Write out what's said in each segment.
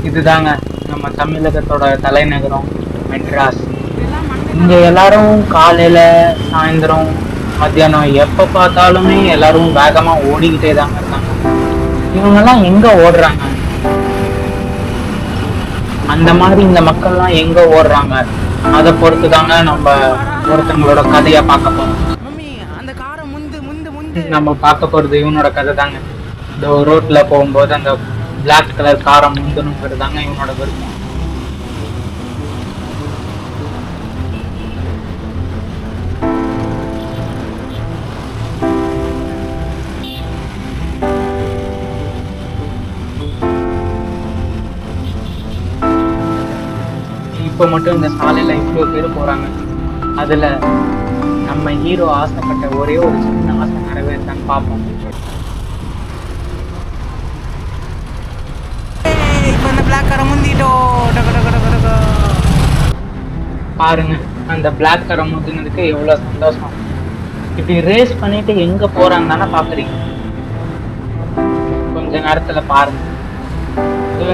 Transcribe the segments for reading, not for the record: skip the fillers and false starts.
இதுதாங்க நம்ம தமிழகத்தோட தலைநகரம் மெட்ராஸ். இங்க எல்லாரும் காலையில சாயந்தரம் மத்தியானம் எப்ப பார்த்தாலுமே எல்லாரும் வேகமா ஓடிக்கிட்டே தாங்க இருக்காங்க. இவங்கெல்லாம் எங்க ஓடுறாங்க? அந்த மாதிரி இந்த மக்கள்லாம் எங்க ஓடுறாங்க? அதை பொறுத்து தாங்க நம்ம ஒருத்தங்களோட கதையா பார்க்க போறோம். நம்ம பார்க்க போறது இவனோட கதை தாங்க. இந்த ரோட்ல போகும்போது அந்த பிளாக் கலர் காரை முந்தணுங்கிறது தாங்க இவனோட விருப்பம். இப்போ மட்டும் இந்த சாலையில இவ்வளோ பேர் போறாங்க. அதுல நம்ம ஹீரோ ஆசைப்பட்ட ஒரே ஒரு சின்ன ஆசை நிறைவேற்றான்னு பார்ப்போம். பாருங்க, அந்த பிளாக் காரை முந்தினதுக்கு எவ்வளவு சந்தோஷம். இப்படி ரேஸ் பண்ணிட்டு எங்க போறாங்க தானே பாக்குறீங்க. கொஞ்ச நேரத்துல பாருங்க,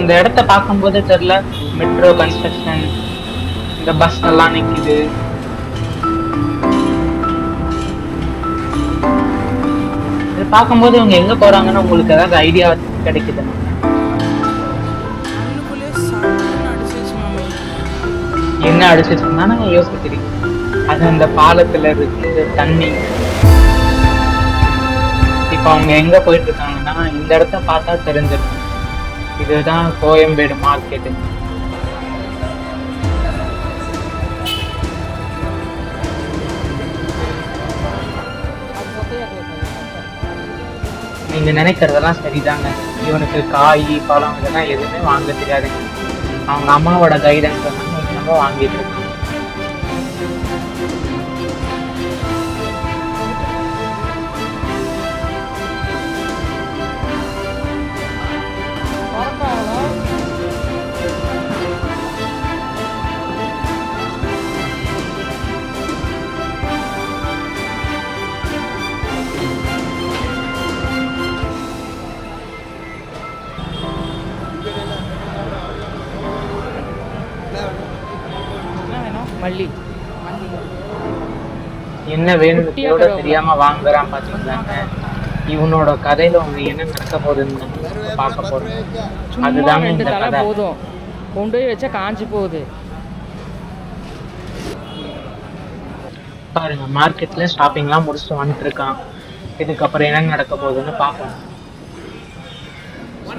இந்த இடத்த பார்க்கும் போதே தெரியல மெட்ரோ கன்ஸ்ட்ரக்ஷன், இந்த பஸ் எல்லாம் நிக்குது. இது பார்க்கும்போது இவங்க எங்க போறாங்கன்னு உங்களுக்கு ஏதாவது ஐடியா கிடைக்குது? என்ன அடிச்சிருச்சுன்னா நாங்க யோசிக்கிறீங்க. அது அந்த பாலத்துல இருக்கு தண்ணி. இப்ப அவங்க எங்க போயிட்டு இருக்காங்கன்னா இந்த இடத்த பார்த்தா தெரிஞ்சிருக்கும். இதுதான் கோயம்பேடு மார்க்கெட்டு. நீங்க நினைக்கிறதெல்லாம் சரிதாங்க. இவனுக்கு காய் பழம் இதெல்லாம் எதுவுமே வாங்க தெரியாதுங்க. அவங்க அம்மாவோட கைடன்ஸ் நம்ம வாங்கிட்டு இருக்கோம். மல்லி என்ன வேணும்னு கூட தெரியாம வாங்குறான் பாத்தீங்களாங்க. இவனோட கதையில அவங்க என்ன நடக்க போகுதுன்னு பார்க்க போறோம். அதுதாங்க இந்த கதை. போதும், கொண்டு போய் வச்சா காஞ்சி போகுது. பாருங்க, மார்க்கெட்ல ஷாப்பிங்லாம் முடிச்சுட்டு வந்துட்டு இருக்கான். இதுக்கப்புறம் என்ன நடக்க போகுதுன்னு பார்ப்போம்.